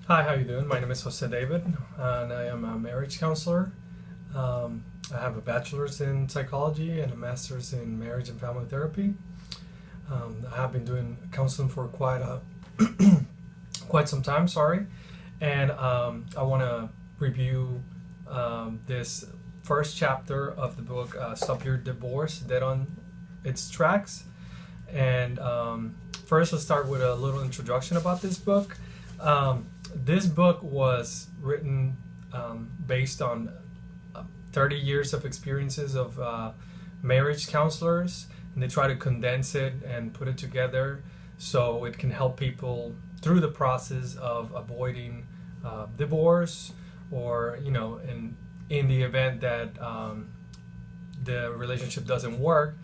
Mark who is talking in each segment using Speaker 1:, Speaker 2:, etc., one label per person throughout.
Speaker 1: Hi, how you doing? My name is Jose David, and I am a marriage counselor. I have a bachelor's in psychology and a master's in marriage and family therapy. I have been doing counseling for quite some time. Sorry, and I want to review this first chapter of the book, "Stop Your Divorce Dead on Its Tracks." And first, let's start with a little introduction about this book. This book was written based on 30 years of experiences of marriage counselors, and they try to condense it and put it together so it can help people through the process of avoiding divorce, or in the event that the relationship doesn't work,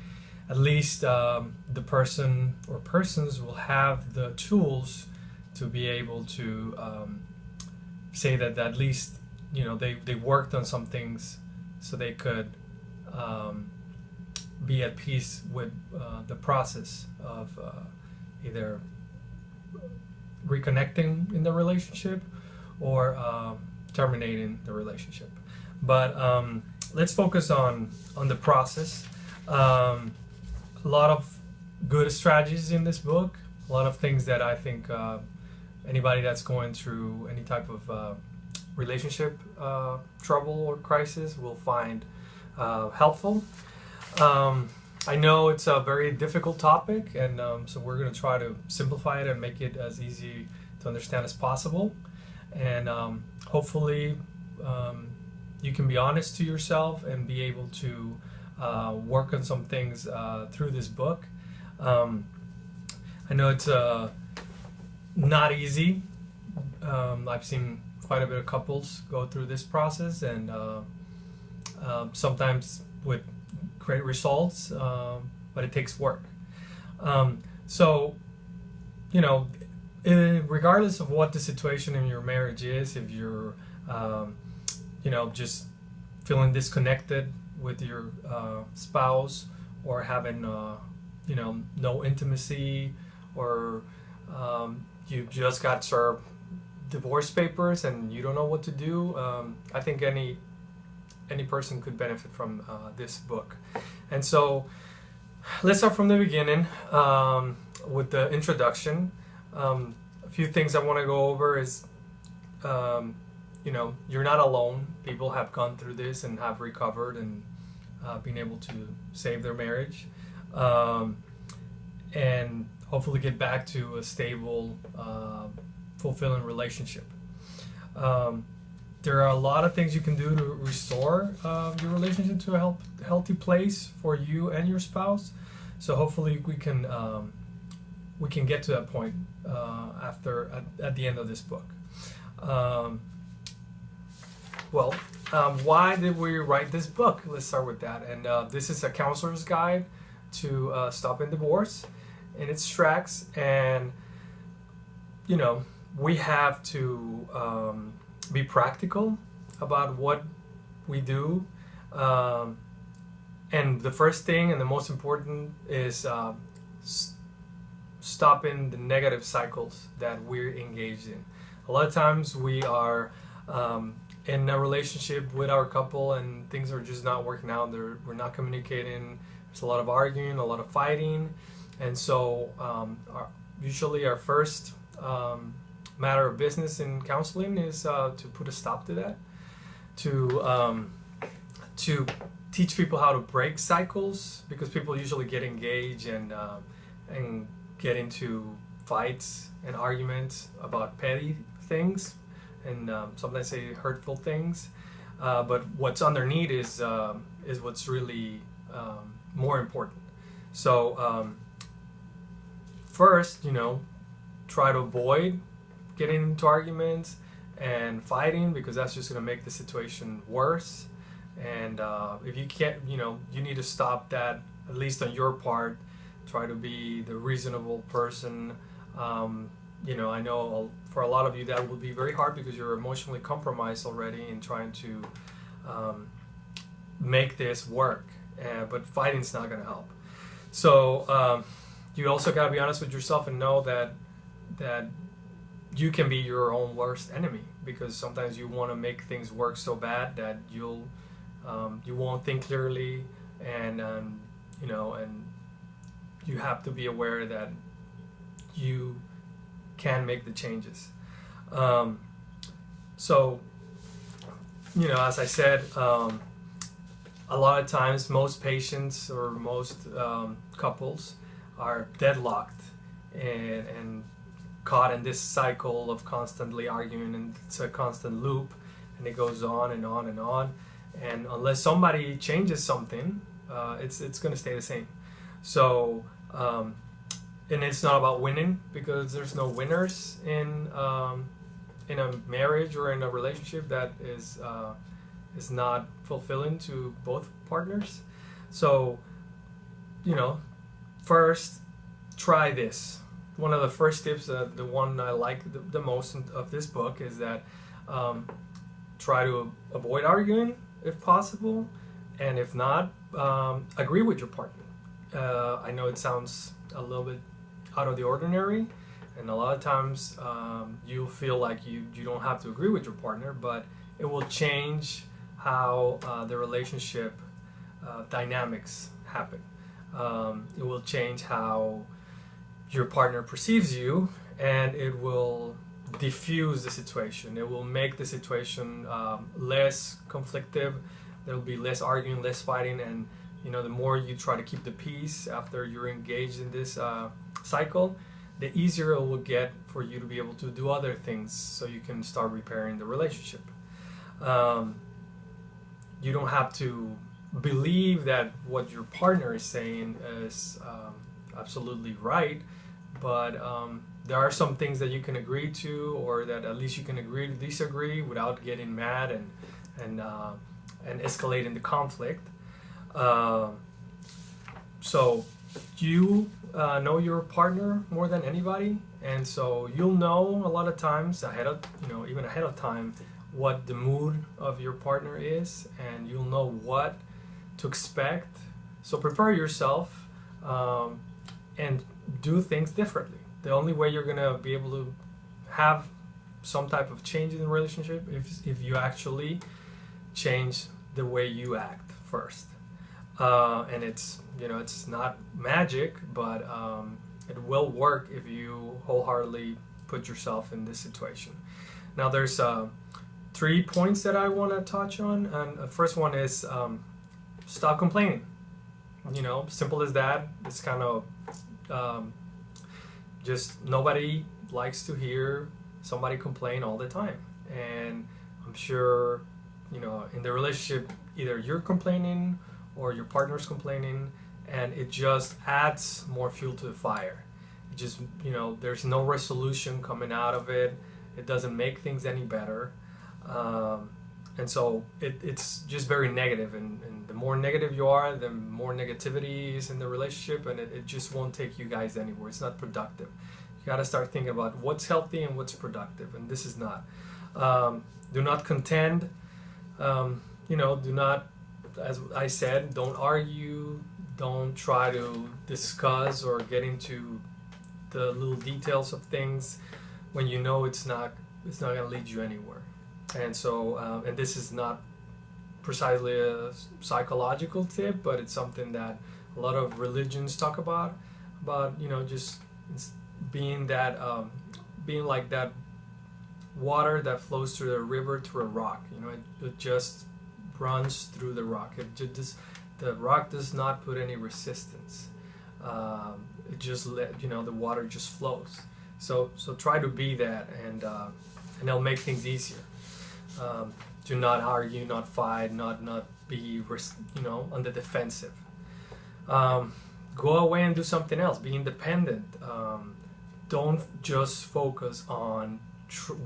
Speaker 1: at least the person or persons will have the tools to be able to say that at least they worked on some things so they could be at peace with the process of either reconnecting in the relationship or terminating the relationship. But let's focus on the process. A lot of good strategies in this book, a lot of things that I think anybody that's going through any type of relationship trouble or crisis will find helpful. I know it's a very difficult topic, and so we're going to try to simplify it and make it as easy to understand as possible. And hopefully, you can be honest to yourself and be able to work on some things through this book. I know it's not easy. I've seen quite a bit of couples go through this process, and sometimes with great results, but it takes work. So, regardless of what the situation in your marriage is, if you're, just feeling disconnected with your spouse, or having, no intimacy, or you just got served divorce papers and you don't know what to do, I think any person could benefit from this book. And so let's start from the beginning with the introduction. A few things I want to go over is, you're not alone. People have gone through this and have recovered and been able to save their marriage, and hopefully get back to a stable, fulfilling relationship. There are a lot of things you can do to restore your relationship to a healthy place for you and your spouse. So hopefully we can get to that point at the end of this book. Why did we write this book? Let's start with that. And this is a counselor's guide to stopping divorce in its tracks. And we have to be practical about what we do. And the first thing and the most important is stopping the negative cycles that we're engaged in. A lot of times we are in a relationship with our couple and things are just not working out. We're not communicating. There's a lot of arguing, a lot of fighting. And so usually our first matter of business in counseling is to put a stop to that, to teach people how to break cycles, because people usually get engaged and get into fights and arguments about petty things, and sometimes say hurtful things, but what's underneath is what's really more important. So first, try to avoid getting into arguments and fighting, because that's just going to make the situation worse. And if you can't, you need to stop that, at least on your part. Try to be the reasonable person. I know for a lot of you that will be very hard, because you're emotionally compromised already in trying to make this work. But fighting's not going to help. So you also got to be honest with yourself and know that you can be your own worst enemy, because sometimes you want to make things work so bad that you won't think clearly, and you know, and you have to be aware that you can make the changes. So, you know, as I said, a lot of times most patients or most couples are deadlocked and caught in this cycle of constantly arguing, and it's a constant loop, and it goes on and on and on. And unless somebody changes something, it's going to stay the same. So, and it's not about winning, because there's no winners in a marriage or in a relationship that is not fulfilling to both partners. So, you know, first, try this. One of the first tips, the one I like the most of this book, is that try to avoid arguing if possible, and if not, agree with your partner. I know it sounds a little bit out of the ordinary, and a lot of times you'll feel like you don't have to agree with your partner, but it will change how the relationship dynamics happen. It will change how your partner perceives you, and it will diffuse the situation. It will make the situation less conflictive. There will be less arguing, less fighting, and you know, the more you try to keep the peace after you're engaged in this cycle, the easier it will get for you to be able to do other things, so you can start repairing the relationship. You don't have to believe that what your partner is saying is absolutely right, but there are some things that you can agree to, or that at least you can agree to disagree without getting mad and escalating the conflict. So you know your partner more than anybody, and so you'll know a lot of times even ahead of time, what the mood of your partner is, and you'll know what to expect. So prepare yourself and do things differently. The only way you're gonna be able to have some type of change in the relationship if you actually change the way you act first. And it's not magic, but it will work if you wholeheartedly put yourself in this situation. Now there's 3 points that I want to touch on, and the first one is stop complaining. You know, simple as that. It's kind of just nobody likes to hear somebody complain all the time, and I'm sure, you know, in the relationship, either you're complaining or your partner's complaining, and it just adds more fuel to the fire. It just, you know, there's no resolution coming out of it. It doesn't make things any better. And so it's just very negative, and the more negative you are, the more negativity is in the relationship, and it just won't take you guys anywhere. It's not productive. You got to start thinking about what's healthy and what's productive, and this is not. Do not contend. Do not, as I said, don't argue. Don't try to discuss or get into the little details of things when you know it's not going to lead you anywhere. And so, and this is not precisely a psychological tip, but it's something that a lot of religions talk about, you know, just being like that water that flows through the river to a rock. You know, it just runs through the rock. The rock does not put any resistance. It just the water just flows. So try to be that, and it'll make things easier. Do not argue, not fight, not be on the defensive. Go away and do something else. Be independent. Don't just focus on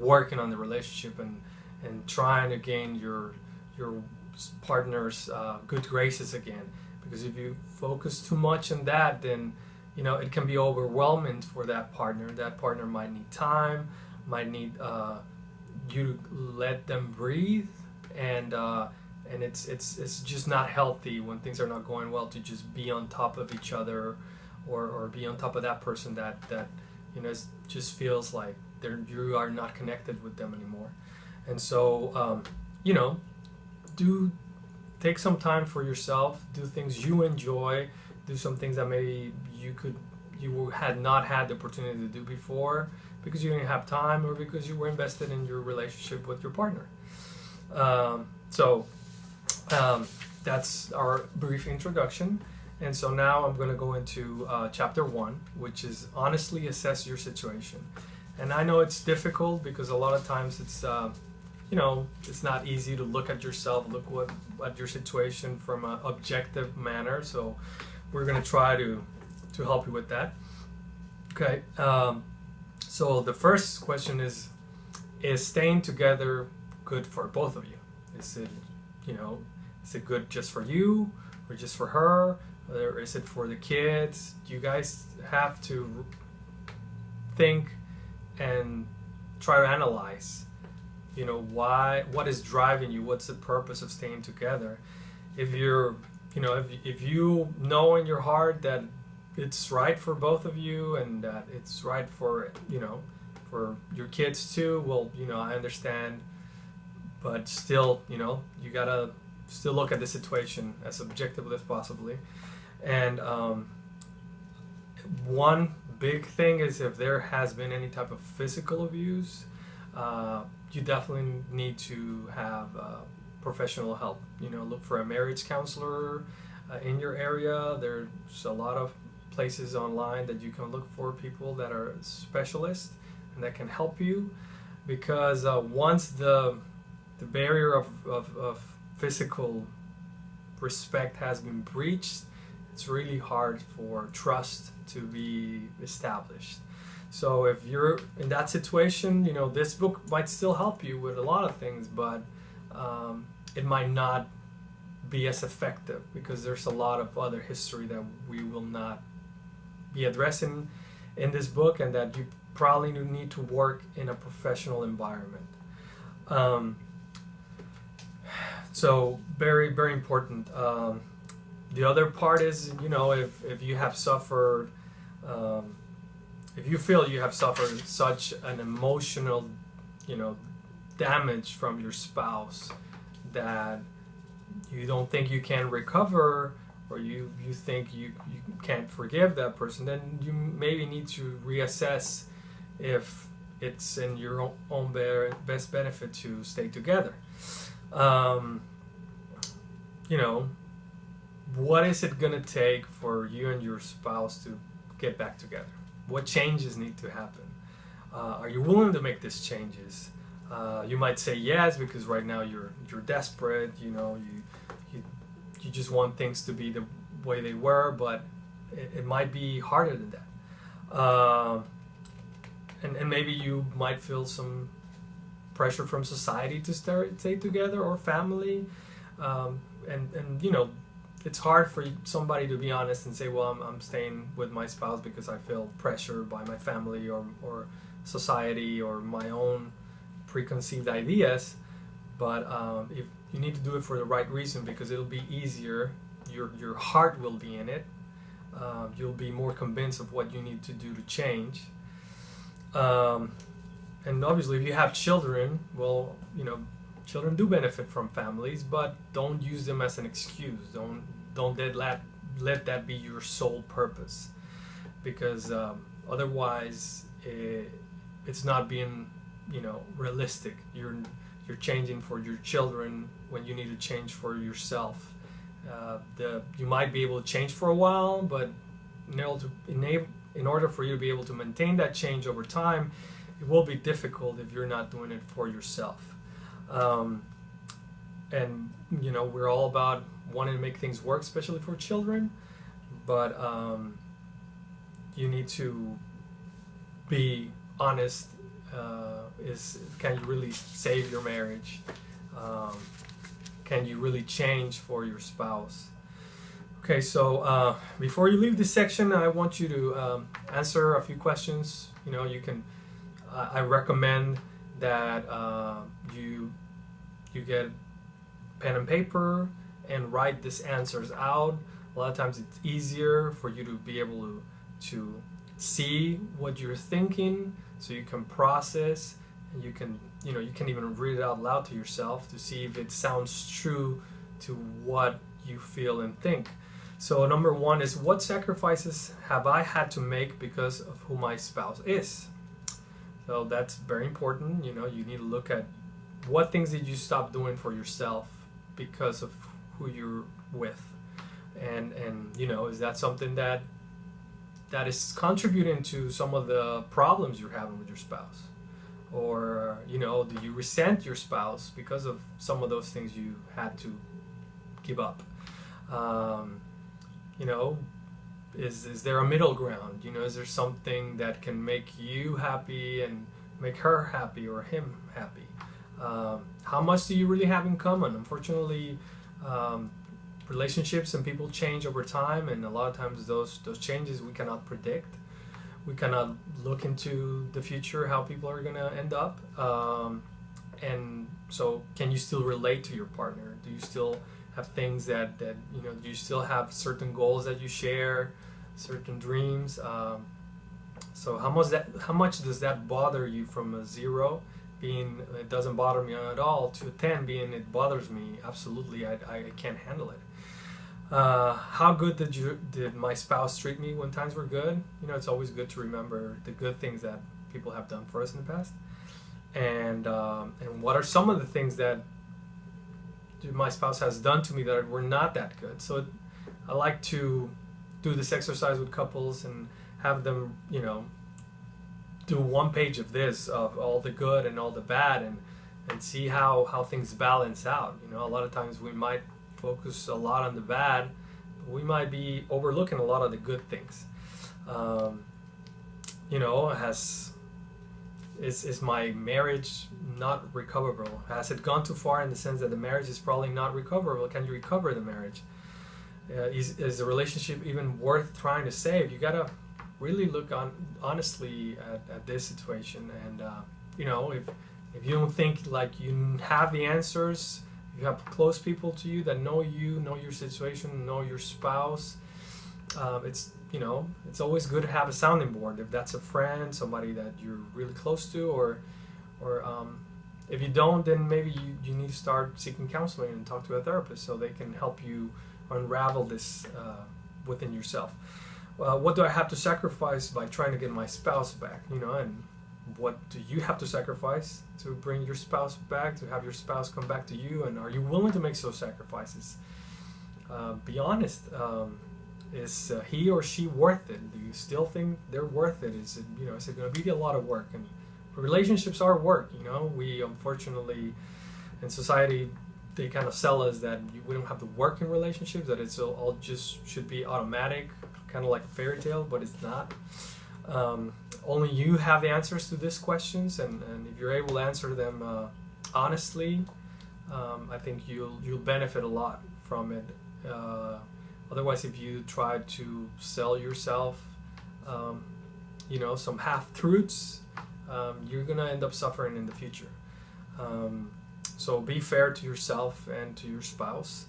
Speaker 1: working on the relationship and trying to gain your partner's good graces again. Because if you focus too much on that, then it can be overwhelming for that partner. That partner might need time, might need you to let them breathe, and it's just not healthy when things are not going well to just be on top of each other or be on top of that person that just feels like you are not connected with them anymore. And so, you know, do take some time for yourself, do things you enjoy, do some things that maybe you had not had the opportunity to do before because you didn't have time or because you were invested in your relationship with your partner. That's our brief introduction. And so now I'm going to go into chapter 1, which is honestly assess your situation. And I know it's difficult because a lot of times it's it's not easy to look at yourself, at your situation from an objective manner. So we're going to try to help you with that. Okay. So the first question is staying together good for both of you? Is it good just for you or just for her? Or is it for the kids? You guys have to think and try to analyze, what is driving you? What's the purpose of staying together? If you're, if you know in your heart that it's right for both of you and that it's right for, for your kids too, well, I understand, but still, you gotta still look at the situation as objectively as possibly. And one big thing is if there has been any type of physical abuse, you definitely need to have professional help. Look for a marriage counselor in your area. There's a lot of places online that you can look for people that are specialists and that can help you, because once the barrier of physical respect has been breached, it's really hard for trust to be established. So if you're in that situation, this book might still help you with a lot of things, but it might not be as effective because there's a lot of other history that we will not be addressing in this book, and that you probably need to work in a professional environment. So very, very important. The other part is, if you have suffered, if you feel you have suffered such an emotional, damage from your spouse that you don't think you can recover, or you think you can't forgive that person, then you maybe need to reassess if it's in your own best benefit to stay together. What is it going to take for you and your spouse to get back together? What changes need to happen? Are you willing to make these changes? You might say yes because right now you're desperate. You just want things to be the way they were, but it might be harder than that. And maybe you might feel some pressure from society to stay together, or family. It's hard for somebody to be honest and say, well, I'm staying with my spouse because I feel pressure by my family or society or my own preconceived ideas. But if you need to do it for the right reason, because it'll be easier, your heart will be in it. You'll be more convinced of what you need to do to change. And obviously, if you have children, well, children do benefit from families, but don't use them as an excuse. Don't let that be your sole purpose, because otherwise it's not being realistic. You're changing for your children when you need to change for yourself. You might be able to change for a while, but in order for you to be able to maintain that change over time, it will be difficult if you're not doing it for yourself. And we're all about wanting to make things work, especially for children, but you need to be honest. Can you really save your marriage? Can you really change for your spouse? Okay, so before you leave this section, I want you to answer a few questions. You can. I recommend that you get pen and paper and write these answers out. A lot of times it's easier for you to be able to see what you're thinking, so you can process, and you can even read it out loud to yourself to see if it sounds true to what you feel and think. So number one is, what sacrifices have I had to make because of who my spouse is? So that's very important. You need to look at what things did you stop doing for yourself because of who you're with, and is that something that is contributing to some of the problems you're having with your spouse? Or do you resent your spouse because of some of those things you had to give up? Is there a middle ground? Is there something that can make you happy and make her happy or him happy? How much do you really have in common? Unfortunately, relationships and people change over time, and a lot of times those changes we cannot predict. We cannot look into the future, how people are going to end up. And so can you still relate to your partner? Do you still have things that do you still have certain goals that you share, certain dreams? So how much does that bother you, from a 0 being it doesn't bother me at all, to a 10 being it bothers me absolutely, I can't handle it? How good did my spouse treat me when times were good? It's always good to remember the good things that people have done for us in the past, and what are some of the things that my spouse has done to me that were not that good. So I like to do this exercise with couples and have them do one page of this, of all the good and all the bad, and see how things balance out. A lot of times we might focus a lot on the bad, but we might be overlooking a lot of the good things. Is my marriage not recoverable? Has it gone too far in the sense that the marriage is probably not recoverable? Can you recover the marriage? Is the relationship even worth trying to save? You gotta really look honestly at this situation, and if you don't think like you have the answers, you have close people to you that know your situation, know your spouse. It's always good to have a sounding board. If that's a friend, somebody that you're really close to, or if you don't, then maybe you need to start seeking counseling and talk to a therapist so they can help you unravel this within yourself. What do I have to sacrifice by trying to get my spouse back? And what do you have to sacrifice to bring your spouse back, to have your spouse come back to you? And are you willing to make those sacrifices? Be honest. Is he or she worth it? Do you still think they're worth it? Is it going to be a lot of work? And relationships are work. We unfortunately in society, they kind of sell us that we don't have to work in relationships, that it's all just should be automatic, kind of like a fairy tale, but it's not. Only you have the answers to these questions, and if you're able to answer them honestly, I think you'll benefit a lot from it. Otherwise, if you try to sell yourself, some half-truths, you're going to end up suffering in the future. So be fair to yourself and to your spouse.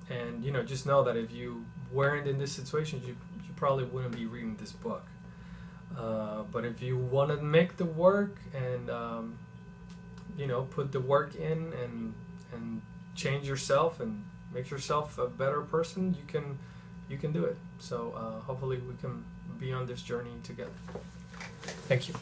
Speaker 1: And, just know that if you weren't in this situation, you probably wouldn't be reading this book. But if you want to make the work and, put the work in and change yourself and make yourself a better person, you can do it. So hopefully we can be on this journey together. Thank you.